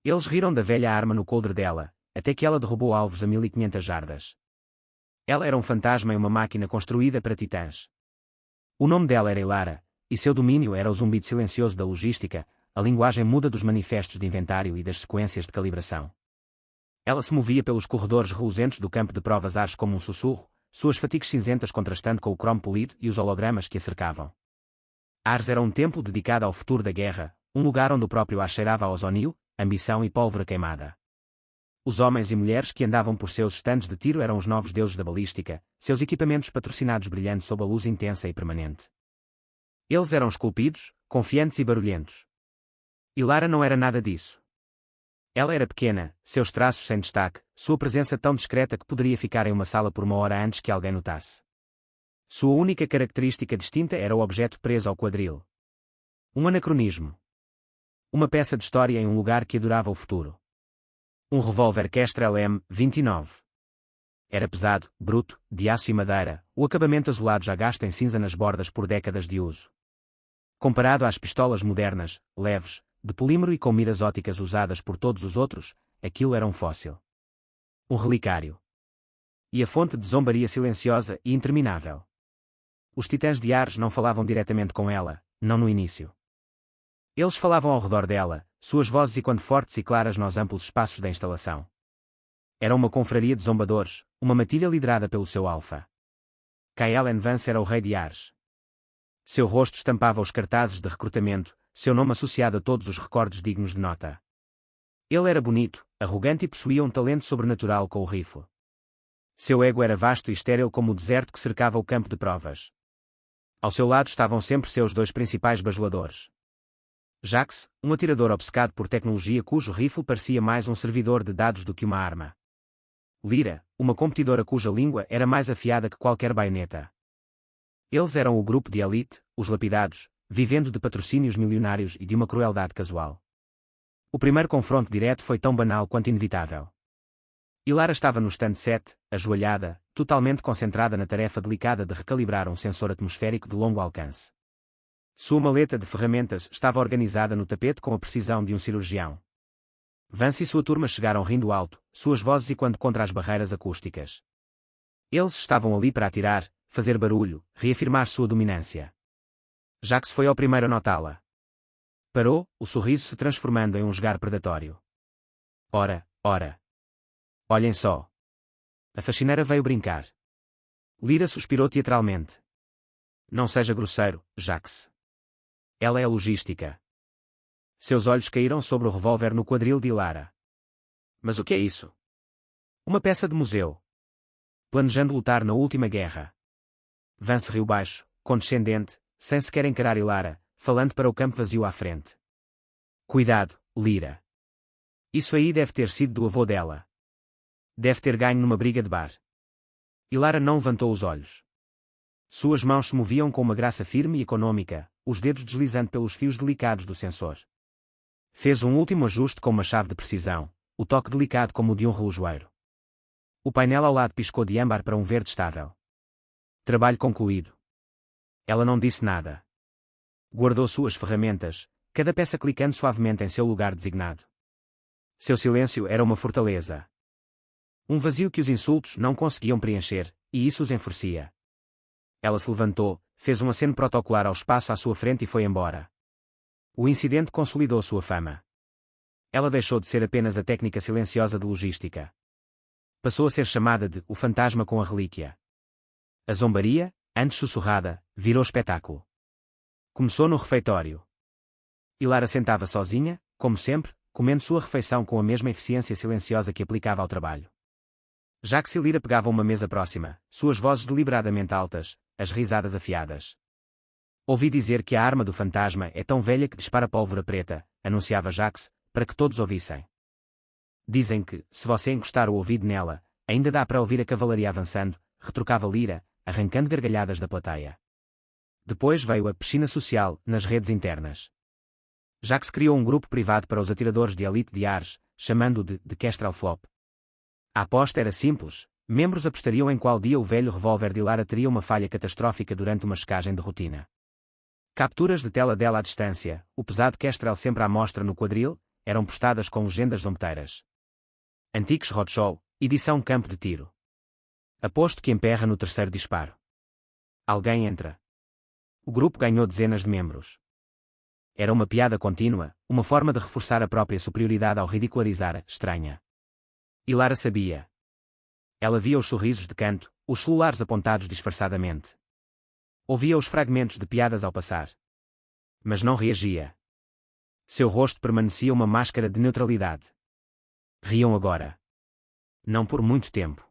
Eles riram da velha arma no coldre dela, até que ela derrubou alvos a 1500 jardas. Ela era um fantasma e uma máquina construída para titãs. O nome dela era Ilara, e seu domínio era o zumbido silencioso da logística, a linguagem muda dos manifestos de inventário e das sequências de calibração. Ela se movia pelos corredores reluzentes do campo de provas Ars como um sussurro, suas fatigas cinzentas contrastando com o cromo polido e os hologramas que a cercavam. Ars era um templo dedicado ao futuro da guerra, um lugar onde o próprio ar cheirava a ozonil, ambição e pólvora queimada. Os homens e mulheres que andavam por seus estandes de tiro eram os novos deuses da balística, seus equipamentos patrocinados brilhando sob a luz intensa e permanente. Eles eram esculpidos, confiantes e barulhentos. Ilara não era nada disso. Ela era pequena, seus traços sem destaque, sua presença tão discreta que poderia ficar em uma sala por uma hora antes que alguém notasse. Sua única característica distinta era o objeto preso ao quadril. Um anacronismo. Uma peça de história em um lugar que adorava o futuro. Um revólver Kestrel M29. Era pesado, bruto, de aço e madeira, o acabamento azulado já gasto em cinza nas bordas por décadas de uso. Comparado às pistolas modernas, leves, de polímero e com miras óticas usadas por todos os outros, aquilo era um fóssil. Um relicário. E a fonte de zombaria silenciosa e interminável. Os titãs de Ars não falavam diretamente com ela, não no início. Eles falavam ao redor dela, suas vozes ecoando fortes e claras nos amplos espaços da instalação. Era uma confraria de zombadores, uma matilha liderada pelo seu alfa. Kaelen Vance era o rei de Ars. Seu rosto estampava os cartazes de recrutamento, seu nome associado a todos os recordes dignos de nota. Ele era bonito, arrogante e possuía um talento sobrenatural com o rifle. Seu ego era vasto e estéril como o deserto que cercava o campo de provas. Ao seu lado estavam sempre seus dois principais bajuladores. Jax, um atirador obcecado por tecnologia cujo rifle parecia mais um servidor de dados do que uma arma. Lyra, uma competidora cuja língua era mais afiada que qualquer baioneta. Eles eram o grupo de elite, os lapidados, vivendo de patrocínios milionários e de uma crueldade casual. O primeiro confronto direto foi tão banal quanto inevitável. Ilara estava no stand 7, ajoelhada, totalmente concentrada na tarefa delicada de recalibrar um sensor atmosférico de longo alcance. Sua maleta de ferramentas estava organizada no tapete com a precisão de um cirurgião. Vance e sua turma chegaram rindo alto, suas vozes ecoando contra as barreiras acústicas. Eles estavam ali para atirar, fazer barulho, reafirmar sua dominância. Jax foi ao primeiro a notá-la. Parou, o sorriso se transformando em um jogar predatório. Ora, ora. Olhem só. A faxineira veio brincar. Lyra suspirou teatralmente. Não seja grosseiro, Jax. Ela é logística. Seus olhos caíram sobre o revólver no quadril de Ilara. Mas o que é isso? Uma peça de museu. Planejando lutar na última guerra. Vance riu baixo, condescendente, sem sequer encarar Ilara, falando para o campo vazio à frente. Cuidado, Lyra. Isso aí deve ter sido do avô dela. Deve ter ganho numa briga de bar. Ilara não levantou os olhos. Suas mãos se moviam com uma graça firme e econômica, os dedos deslizando pelos fios delicados do sensor. Fez um último ajuste com uma chave de precisão, o toque delicado como o de um relojoeiro. O painel ao lado piscou de âmbar para um verde estável. Trabalho concluído. Ela não disse nada. Guardou suas ferramentas, cada peça clicando suavemente em seu lugar designado. Seu silêncio era uma fortaleza. Um vazio que os insultos não conseguiam preencher, e isso os enfurecia. Ela se levantou, fez um aceno protocolar ao espaço à sua frente e foi embora. O incidente consolidou sua fama. Ela deixou de ser apenas a técnica silenciosa de logística. Passou a ser chamada de o fantasma com a relíquia. A zombaria, antes sussurrada, virou espetáculo. Começou no refeitório. Ilara sentava sozinha, como sempre, comendo sua refeição com a mesma eficiência silenciosa que aplicava ao trabalho. Jax e Lyra pegavam uma mesa próxima, suas vozes deliberadamente altas, as risadas afiadas. Ouvi dizer que a arma do fantasma é tão velha que dispara pólvora preta, anunciava Jax, para que todos ouvissem. Dizem que, se você encostar o ouvido nela, ainda dá para ouvir a cavalaria avançando, retrucava Lyra, arrancando gargalhadas da plateia. Depois veio a piscina social, nas redes internas. Jax criou um grupo privado para os atiradores de elite de Ars, chamando-o de Kestrel Flop. A aposta era simples, membros apostariam em qual dia o velho revólver de Ilara teria uma falha catastrófica durante uma checagem de rotina. Capturas de tela dela à distância, o pesado Kestrel sempre à mostra no quadril, eram postadas com legendas zombeteiras. Antiques Roadshow, edição campo de tiro. Aposto que emperra no terceiro disparo. Alguém entra. O grupo ganhou dezenas de membros. Era uma piada contínua, uma forma de reforçar a própria superioridade ao ridicularizar a estranha. E Lara sabia. Ela via os sorrisos de canto, os celulares apontados disfarçadamente. Ouvia os fragmentos de piadas ao passar. Mas não reagia. Seu rosto permanecia uma máscara de neutralidade. Riam agora. Não por muito tempo.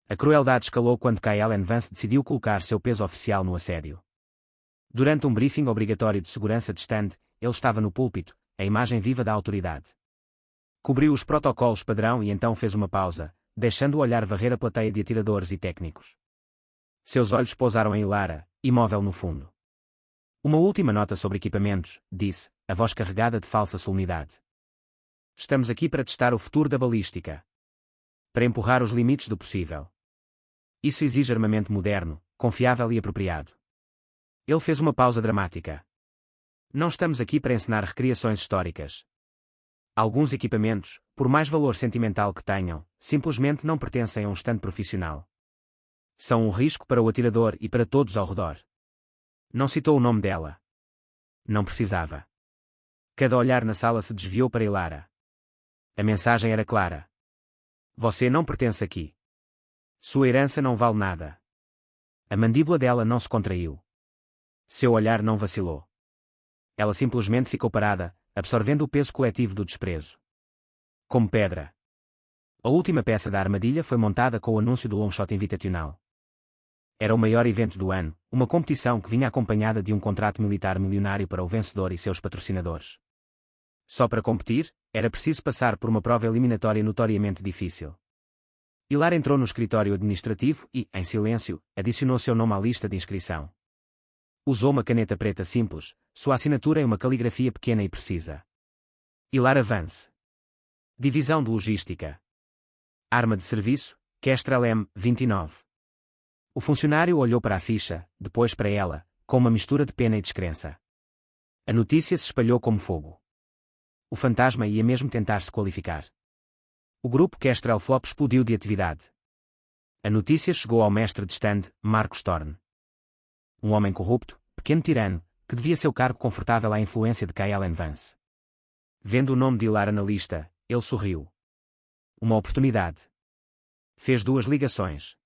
A crueldade escalou quando Kyle Vance decidiu colocar seu peso oficial no assédio. Durante um briefing obrigatório de segurança de stand, ele estava no púlpito, a imagem viva da autoridade. Cobriu os protocolos padrão e então fez uma pausa, deixando o olhar varrer a plateia de atiradores e técnicos. Seus olhos pousaram em Lara, imóvel no fundo. Uma última nota sobre equipamentos, disse, a voz carregada de falsa solenidade. Estamos aqui para testar o futuro da balística. Para empurrar os limites do possível. Isso exige armamento moderno, confiável e apropriado. Ele fez uma pausa dramática. Não estamos aqui para ensinar recriações históricas. Alguns equipamentos, por mais valor sentimental que tenham, simplesmente não pertencem a um stand profissional. São um risco para o atirador e para todos ao redor. Não citou o nome dela. Não precisava. Cada olhar na sala se desviou para Lara. A mensagem era clara. Você não pertence aqui. Sua herança não vale nada. A mandíbula dela não se contraiu. Seu olhar não vacilou. Ela simplesmente ficou parada, absorvendo o peso coletivo do desprezo. Como pedra. A última peça da armadilha foi montada com o anúncio do Longshot Invitational. Era o maior evento do ano, uma competição que vinha acompanhada de um contrato militar milionário para o vencedor e seus patrocinadores. Só para competir, era preciso passar por uma prova eliminatória notoriamente difícil. Lara entrou no escritório administrativo e, em silêncio, adicionou seu nome à lista de inscrição. Usou uma caneta preta simples, sua assinatura em uma caligrafia pequena e precisa. Lara Vance. Divisão de Logística. Arma de serviço, Kestrel M29. O funcionário olhou para a ficha, depois para ela, com uma mistura de pena e descrença. A notícia se espalhou como fogo. O fantasma ia mesmo tentar se qualificar. O grupo Kestrel Flop explodiu de atividade. A notícia chegou ao mestre de stand, Marcos Thorne. Um homem corrupto, pequeno tirano, que devia seu cargo confortável à influência de Kyle Vance. Vendo o nome de Lara na lista, ele sorriu. Uma oportunidade. Fez 2 ligações.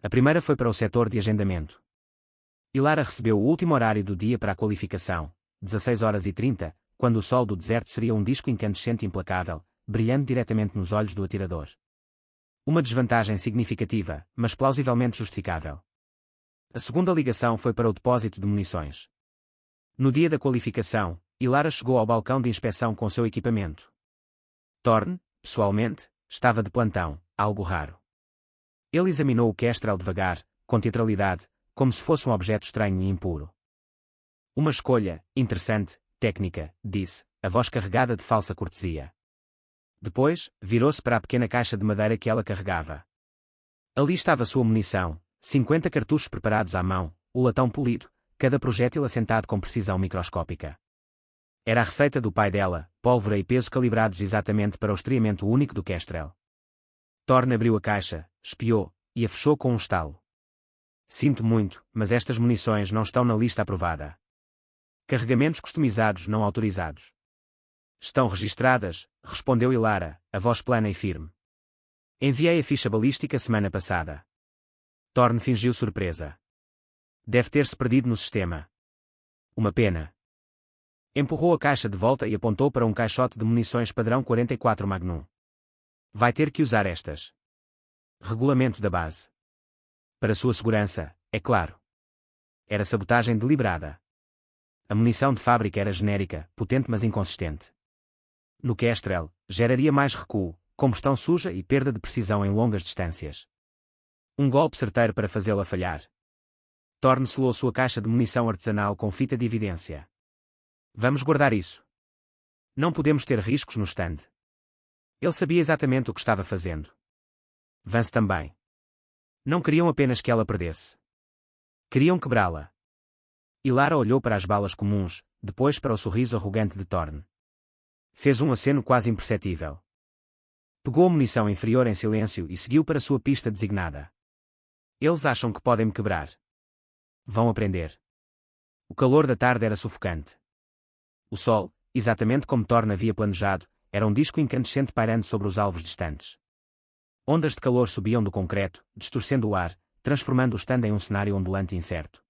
A primeira foi para o setor de agendamento. Lara recebeu o último horário do dia para a qualificação, 16h30, quando o sol do deserto seria um disco incandescente implacável, brilhando diretamente nos olhos do atirador. Uma desvantagem significativa, mas plausivelmente justificável. A segunda ligação foi para o depósito de munições. No dia da qualificação, Lara chegou ao balcão de inspeção com seu equipamento. Thorne, pessoalmente, estava de plantão, algo raro. Ele examinou o Kestrel devagar, com teatralidade, como se fosse um objeto estranho e impuro. Uma escolha, interessante, técnica, disse, a voz carregada de falsa cortesia. Depois, virou-se para a pequena caixa de madeira que ela carregava. Ali estava sua munição, 50 cartuchos preparados à mão, o latão polido, cada projétil assentado com precisão microscópica. Era a receita do pai dela, pólvora e peso calibrados exatamente para o estreamento único do Kestrel. Thorne abriu a caixa, espiou, e a fechou com um estalo. Sinto muito, mas estas munições não estão na lista aprovada. Carregamentos customizados não autorizados. Estão registradas, respondeu Lara, a voz plana e firme. Enviei a ficha balística semana passada. Thorne fingiu surpresa. Deve ter-se perdido no sistema. Uma pena. Empurrou a caixa de volta e apontou para um caixote de munições padrão 44 Magnum. Vai ter que usar estas. Regulamento da base. Para sua segurança, é claro. Era sabotagem deliberada. A munição de fábrica era genérica, potente mas inconsistente. No Kestrel, geraria mais recuo, combustão suja e perda de precisão em longas distâncias. Um golpe certeiro para fazê-la falhar. Thorne selou sua caixa de munição artesanal com fita de evidência. Vamos guardar isso. Não podemos ter riscos no stand. Ele sabia exatamente o que estava fazendo. Vance também. Não queriam apenas que ela perdesse. Queriam quebrá-la. Lara olhou para as balas comuns, depois para o sorriso arrogante de Thorne. Fez um aceno quase imperceptível. Pegou a munição inferior em silêncio e seguiu para sua pista designada. Eles acham que podem me quebrar. Vão aprender. O calor da tarde era sufocante. O sol, exatamente como Thorne havia planejado, era um disco incandescente pairando sobre os alvos distantes. Ondas de calor subiam do concreto, distorcendo o ar, transformando o stand em um cenário ondulante e incerto.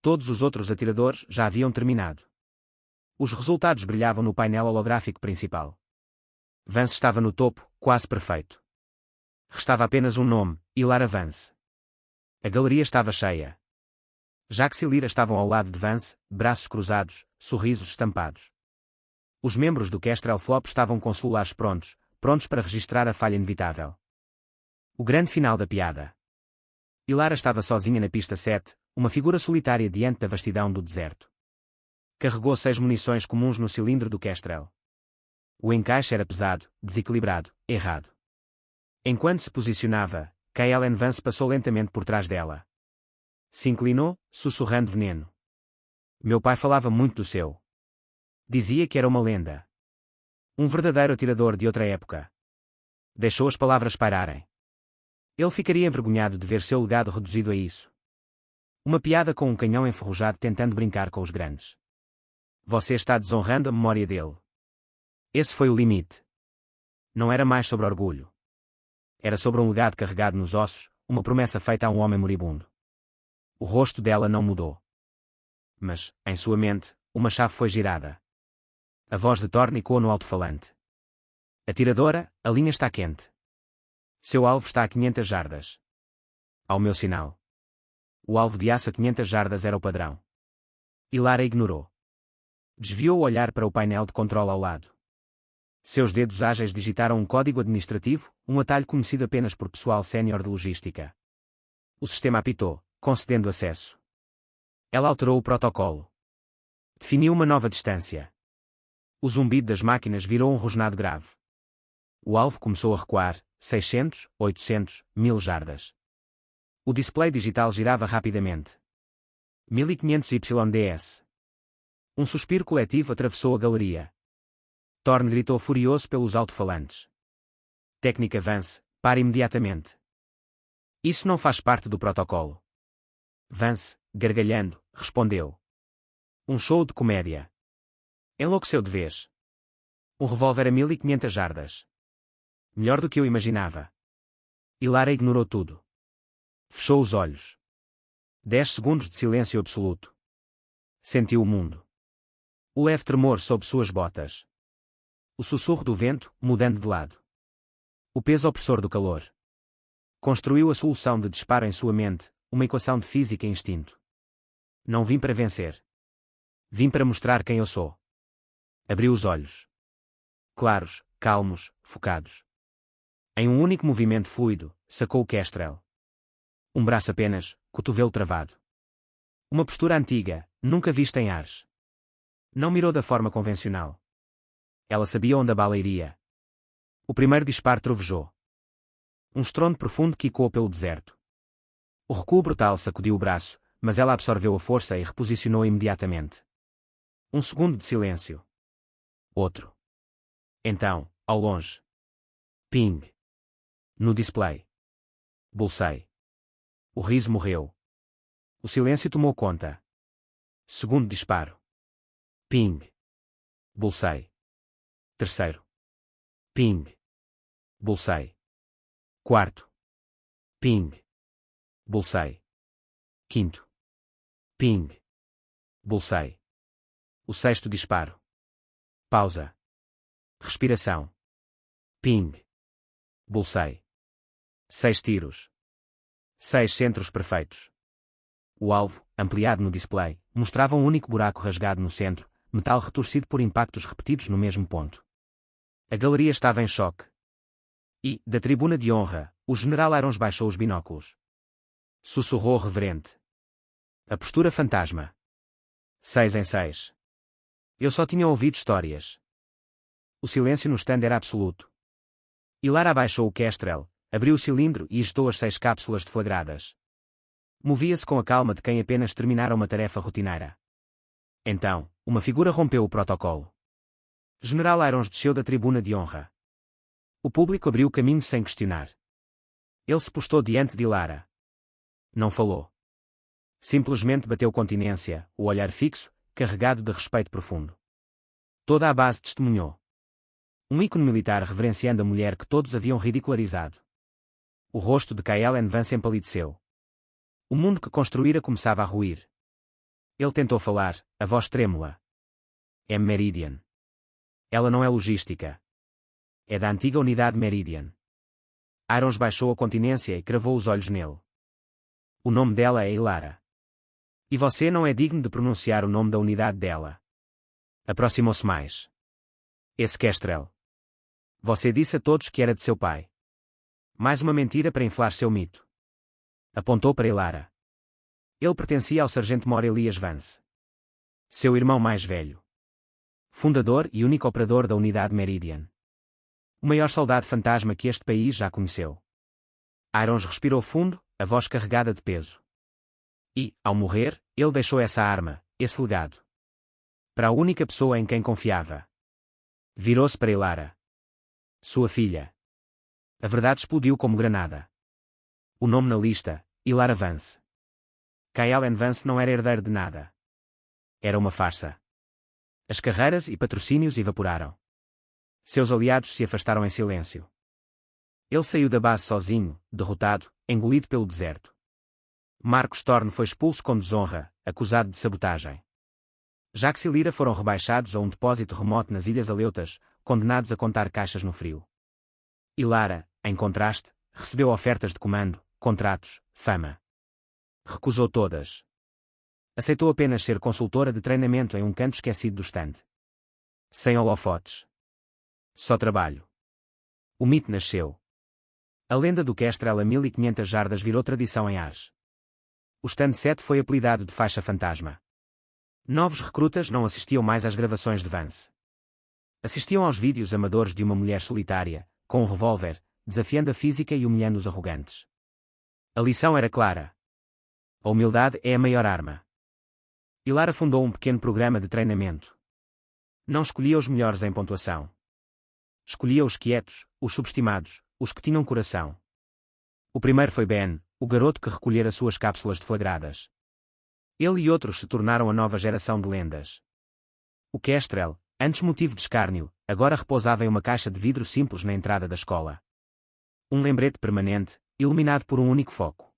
Todos os outros atiradores já haviam terminado. Os resultados brilhavam no painel holográfico principal. Vance estava no topo, quase perfeito. Restava apenas um nome, Ilara Vance. A galeria estava cheia. Jax e Lyra estavam ao lado de Vance, braços cruzados, sorrisos estampados. Os membros do Kestrel Flop estavam com celulares prontos para registrar a falha inevitável. O grande final da piada. Ilara estava sozinha na pista 7, uma figura solitária diante da vastidão do deserto. Carregou 6 munições comuns no cilindro do Kestrel. O encaixe era pesado, desequilibrado, errado. Enquanto se posicionava, Kaelen Vance passou lentamente por trás dela. Se inclinou, sussurrando veneno. Meu pai falava muito do seu. Dizia que era uma lenda. Um verdadeiro atirador de outra época. Deixou as palavras pairarem. Ele ficaria envergonhado de ver seu legado reduzido a isso. Uma piada com um canhão enferrujado tentando brincar com os grandes. Você está desonrando a memória dele. Esse foi o limite. Não era mais sobre orgulho. Era sobre um legado carregado nos ossos, uma promessa feita a um homem moribundo. O rosto dela não mudou. Mas, em sua mente, uma chave foi girada. A voz de Thorne ecoou no alto-falante. Atiradora, a linha está quente. Seu alvo está a 500 jardas. Ao meu sinal. O alvo de aço a 500 jardas era o padrão. Ilara ignorou. Desviou o olhar para o painel de controle ao lado. Seus dedos ágeis digitaram um código administrativo, um atalho conhecido apenas por pessoal sénior de logística. O sistema apitou, concedendo acesso. Ela alterou o protocolo. Definiu uma nova distância. O zumbido das máquinas virou um rosnado grave. O alvo começou a recuar, 600, 800, 1000 jardas. O display digital girava rapidamente. 1500 YDS. Um suspiro coletivo atravessou a galeria. Thorne gritou furioso pelos alto-falantes. Técnica Vance, pare imediatamente. Isso não faz parte do protocolo. Vance, gargalhando, respondeu. Um show de comédia. Enlouqueceu de vez. Um revólver a 1500 jardas. Melhor do que eu imaginava. Ilara ignorou tudo. Fechou os olhos. 10 segundos de silêncio absoluto. Sentiu o mundo. O leve tremor sob suas botas. O sussurro do vento, mudando de lado. O peso opressor do calor. Construiu a solução de disparo em sua mente, uma equação de física e instinto. Não vim para vencer. Vim para mostrar quem eu sou. Abriu os olhos. Claros, calmos, focados. Em um único movimento fluido, sacou o Kestrel. Um braço apenas, cotovelo travado. Uma postura antiga, nunca vista em Ars. Não mirou da forma convencional. Ela sabia onde a bala iria. O primeiro disparo trovejou. Um estrondo profundo que ecoou pelo deserto. O recuo brutal sacudiu o braço, mas ela absorveu a força e reposicionou imediatamente. Um segundo de silêncio. Outro. Então, ao longe. Ping. No display. Bullseye. O riso morreu. O silêncio tomou conta. Segundo disparo. Ping. Bullseye. Terceiro. Ping. Bullseye. Quarto. Ping. Bullseye. Quinto. Ping. Bullseye. O sexto disparo. Pausa. Respiração. Ping. Bullseye. 6 tiros. 6 centros perfeitos. O alvo, ampliado no display, mostrava um único buraco rasgado no centro, metal retorcido por impactos repetidos no mesmo ponto. A galeria estava em choque. E, da tribuna de honra, o general Irons baixou os binóculos. Sussurrou reverente. A postura fantasma. 6 em 6. Eu só tinha ouvido histórias. O silêncio no stand era absoluto. Ilara abaixou o Kestrel, abriu o cilindro e ejetou as 6 cápsulas deflagradas. Movia-se com a calma de quem apenas terminara uma tarefa rotineira. Então, uma figura rompeu o protocolo. General Irons desceu da tribuna de honra. O público abriu caminho sem questionar. Ele se postou diante de Ilara. Não falou. Simplesmente bateu continência, o olhar fixo, carregado de respeito profundo. Toda a base testemunhou. Um ícone militar reverenciando a mulher que todos haviam ridicularizado. O rosto de Kaelen Vance empalideceu. O mundo que construíra começava a ruir. Ele tentou falar, a voz trêmula. É Meridian. Ela não é logística. É da antiga unidade Meridian. Irons baixou a continência e cravou os olhos nele. O nome dela é Ilara. E você não é digno de pronunciar o nome da unidade dela. Aproximou-se mais. Esse Kestrel. Você disse a todos que era de seu pai. Mais uma mentira para inflar seu mito. Apontou para Ilara. Ele pertencia ao sargento Mor Elias Vance. Seu irmão mais velho. Fundador e único operador da unidade Meridian. O maior soldado fantasma que este país já conheceu. Irons respirou fundo, a voz carregada de peso. E, ao morrer, ele deixou essa arma, esse legado. Para a única pessoa em quem confiava. Virou-se para Ilara. Sua filha. A verdade explodiu como granada. O nome na lista, Ilara Vance. Kaelen Vance não era herdeiro de nada. Era uma farsa. As carreiras e patrocínios evaporaram. Seus aliados se afastaram em silêncio. Ele saiu da base sozinho, derrotado, engolido pelo deserto. Marcos Thorne foi expulso com desonra, acusado de sabotagem. Jax e Lyra foram rebaixados a um depósito remoto nas Ilhas Aleutas, condenados a contar caixas no frio. Ilara, em contraste, recebeu ofertas de comando, contratos, fama. Recusou todas. Aceitou apenas ser consultora de treinamento em um canto esquecido do estande. Sem holofotes. Só trabalho. O mito nasceu. A lenda do Kestrel a 1500 jardas virou tradição em Ars. O stand 7 foi apelidado de faixa fantasma. Novos recrutas não assistiam mais às gravações de Vance. Assistiam aos vídeos amadores de uma mulher solitária, com um revólver, desafiando a física e humilhando os arrogantes. A lição era clara. A humildade é a maior arma. Ilara fundou um pequeno programa de treinamento. Não escolhia os melhores em pontuação. Escolhia os quietos, os subestimados, os que tinham coração. O primeiro foi Ben, o garoto que recolhera suas cápsulas deflagradas. Ele e outros se tornaram a nova geração de lendas. O Kestrel, antes motivo de escárnio, agora repousava em uma caixa de vidro simples na entrada da escola. Um lembrete permanente, iluminado por um único foco.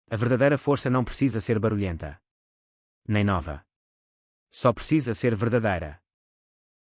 A verdadeira força não precisa ser barulhenta. Nem nova. Só precisa ser verdadeira.